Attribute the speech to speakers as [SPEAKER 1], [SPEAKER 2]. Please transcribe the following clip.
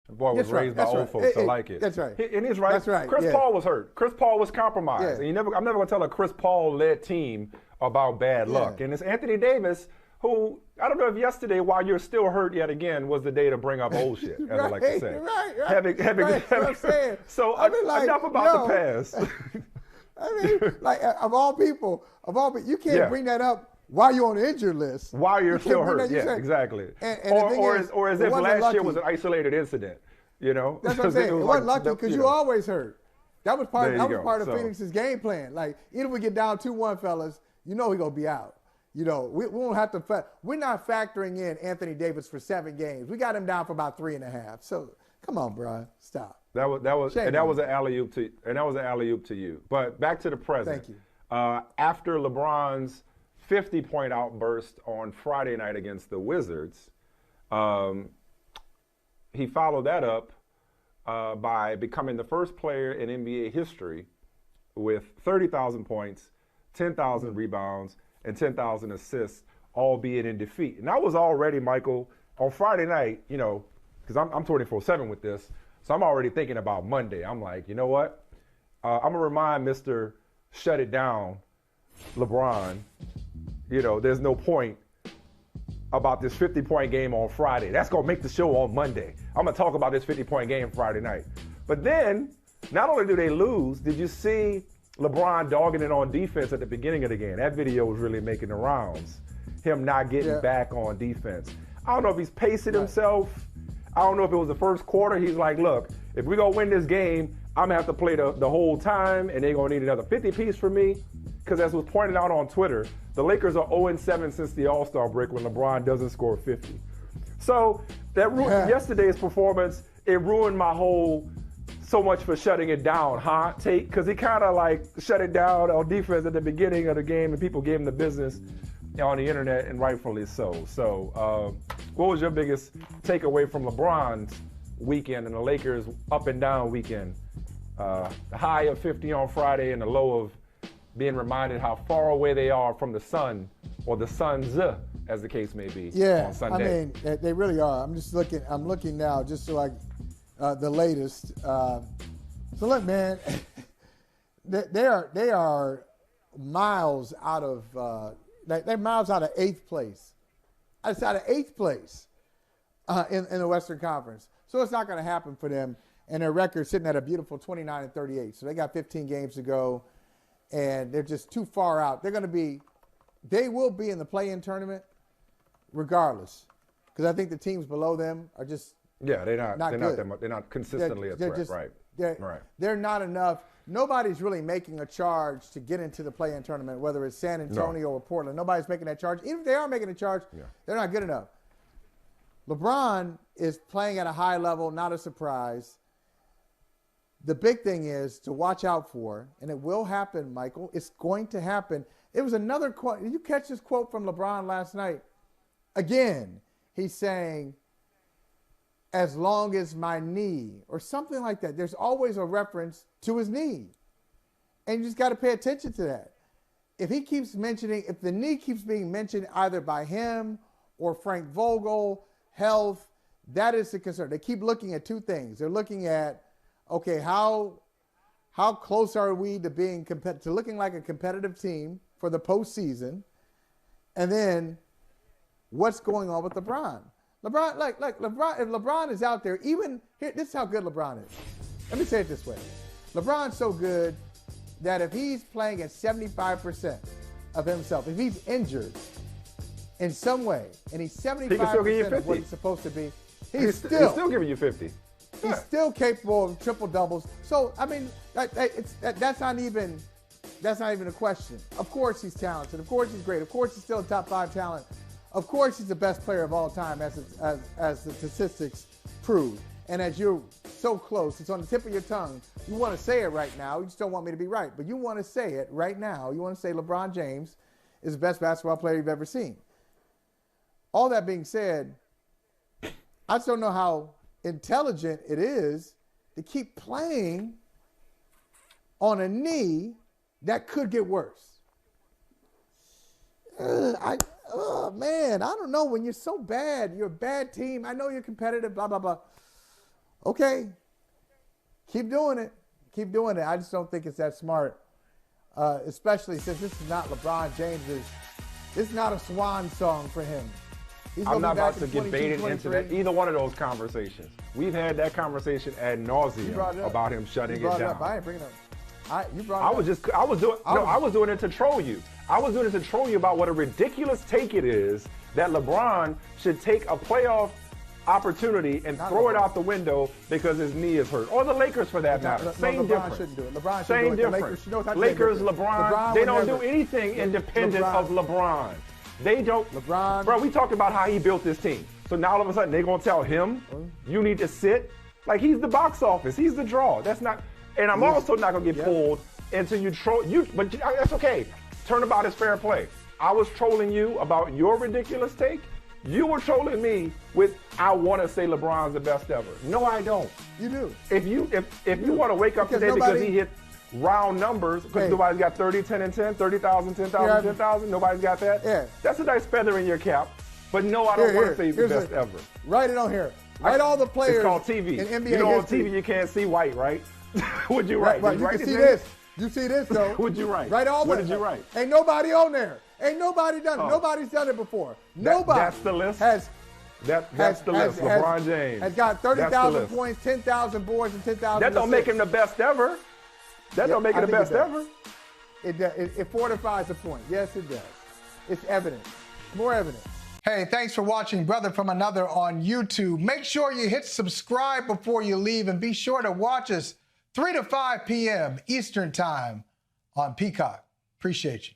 [SPEAKER 1] The boy was raised by old folks to like it.
[SPEAKER 2] That's right.
[SPEAKER 1] And he's right.
[SPEAKER 2] That's right.
[SPEAKER 1] Chris Paul was hurt. Chris Paul was compromised.
[SPEAKER 2] Yeah.
[SPEAKER 1] And I'm never going to tell a Chris Paul-led team about bad luck. And it's Anthony Davis, who, I don't know if yesterday, while you're still hurt yet again, was the day to bring up old shit, as I like to say.
[SPEAKER 2] Right.
[SPEAKER 1] So enough about the past.
[SPEAKER 2] I mean, like, of all people, you can't bring that up while you're on the injured list.
[SPEAKER 1] While you're still hurt, exactly. Or as if last year was an isolated incident, you know?
[SPEAKER 2] That's what I'm saying. It wasn't lucky because you always hurt. That was part of Phoenix's game plan. Like, even if we get down 2-1, fellas, you know we're going to be out. You know, we won't have to we're not factoring in Anthony Davis for 7 games. We got him down for about 3.5. So, come on, Brian, stop.
[SPEAKER 1] That was an alley-oop to you. But back to the present.
[SPEAKER 2] Thank you.
[SPEAKER 1] After LeBron's 50-point outburst on Friday night against the Wizards, he followed that up by becoming the first player in NBA history with 30,000 points, 10,000 rebounds, and 10,000 assists, albeit in defeat. And that was already, Michael, on Friday night, you know, because I'm 24/7 with this, so I'm already thinking about Monday. I'm like, you know what? I'm going to remind Mr. Shut It Down, LeBron, you know, there's no point about this 50-point game on Friday. That's going to make the show on Monday. I'm going to talk about this 50-point game Friday night. But then, not only do they lose, did you see LeBron dogging it on defense at the beginning of the game? That video was really making the rounds. Him not getting back on defense. I don't know if he's pacing himself. I don't know if it was the first quarter. He's like, look, if we're going to win this game, I'm going to have to play the whole time, and they're going to need another 50-piece for me. Because as was pointed out on Twitter, the Lakers are 0-7 since the All-Star break when LeBron doesn't score 50. So that yesterday's performance, it ruined my whole so much for shutting it down take, because he kind of like shut it down on defense at the beginning of the game, and people gave him the business on the internet, and rightfully so. So what was your biggest takeaway from LeBron's weekend and the Lakers' up and down weekend? The high of 50 on Friday and the low of being reminded how far away they are from the sun, or the Suns, as the case may be, on Sunday.
[SPEAKER 2] I mean, they really are. I'm looking now just so the latest. So look, man, they are miles out of they're miles out of 8th place. It's out of 8th place in the Western Conference. So it's not going to happen for them. And their record sitting at a beautiful 29-38. So they got 15 games to go, and they're just too far out. They will be in the play-in tournament regardless, because I think the teams below them are just they're not consistently a threat. They're not enough. Nobody's really making a charge to get into the play-in tournament, whether it's San Antonio or Portland. Nobody's making that charge. Even if they are making a charge, they're not good enough. LeBron is playing at a high level, not a surprise. The big thing is to watch out for, and it will happen, Michael. It's going to happen. It was another quote. Did you catch this quote from LeBron last night? Again, he's saying, as long as my knee, or something like that. There's always a reference to his knee. And you just got to pay attention to that. If the knee keeps being mentioned either by him or Frank Vogel, health, that is the concern. They keep looking at 2 things. They're looking at, okay, how close are we to looking like a competitive team for the postseason? And then what's going on with LeBron? LeBron, if LeBron is out there, this is how good LeBron is. Let me say it this way. LeBron's so good that if he's playing at 75% of himself, if he's injured in some way, and he's 75% of what he's supposed to be, he's still
[SPEAKER 1] giving you 50.
[SPEAKER 2] He's still capable of triple doubles. So I mean, that's not even a question. Of course he's talented. Of course he's great. Of course he's still a top 5 talent. Of course he's the best player of all time, as the statistics prove. And as you're so close, it's on the tip of your tongue. You want to say it right now. You just don't want me to be right, but you want to say it right now. You want to say LeBron James is the best basketball player you've ever seen. All that being said, I just don't know how intelligent it is to keep playing on a knee that could get worse. Man, I don't know. When you're so bad, you're a bad team. I know you're competitive, blah, blah, blah. Okay. Keep doing it. Keep doing it. I just don't think it's that smart, especially since this is not LeBron James's. This is not a swan song for him.
[SPEAKER 1] I'm not about to get baited into that, either one of those conversations. We've had that conversation ad nauseum about him shutting it down.
[SPEAKER 2] I ain't bringing it up. You brought it up.
[SPEAKER 1] I was doing it to troll you. I was doing it to troll you about what a ridiculous take it is that LeBron should take a playoff opportunity and throw it out the window because his knee is hurt. Or the Lakers, for that matter. Same difference.
[SPEAKER 2] LeBron shouldn't do it. LeBron
[SPEAKER 1] Same
[SPEAKER 2] shouldn't do it.
[SPEAKER 1] difference. Lakers, LeBron, they don't do anything independent of LeBron. They don't.
[SPEAKER 2] LeBron.
[SPEAKER 1] Bro, we talked about how he built this team. So now all of a sudden they're going to tell him, you need to sit. Like, he's the box office. He's the draw. That's not. And I'm also not going to get pulled into you troll. But that's okay. Turnabout is fair play. I was trolling you about your ridiculous take. You were trolling me with, I want to say LeBron's the best ever. No, I don't.
[SPEAKER 2] You do.
[SPEAKER 1] If you want to wake up today because he hit round numbers, because nobody's got 30, 10, and 10, 30,000, 10,000, 10,000, nobody's got that.
[SPEAKER 2] Yeah.
[SPEAKER 1] That's a nice feather in your cap. But no, I don't want to say he's the best ever.
[SPEAKER 2] Write it on here. Write all the players.
[SPEAKER 1] It's called TV.
[SPEAKER 2] In NBA
[SPEAKER 1] you know,
[SPEAKER 2] history.
[SPEAKER 1] on TV you can't see white, right? What'd you write?
[SPEAKER 2] Right, you can see this. You see this, though.
[SPEAKER 1] What'd you write?
[SPEAKER 2] Write all
[SPEAKER 1] what did you write?
[SPEAKER 2] Ain't nobody on there. Ain't nobody done it. Nobody's done it before. Nobody.
[SPEAKER 1] That's the list?
[SPEAKER 2] That's
[SPEAKER 1] the list. LeBron James.
[SPEAKER 2] Has got 30,000 points, 10,000 boards, and 10,000
[SPEAKER 1] That don't make him the best ever. That don't make him the best ever.
[SPEAKER 2] It fortifies the point. Yes, it does. It's evidence. More evidence. Hey, thanks for watching Brother from Another on YouTube. Make sure you hit subscribe before you leave, and be sure to watch us 3 to 5 p.m. Eastern Time on Peacock. Appreciate you.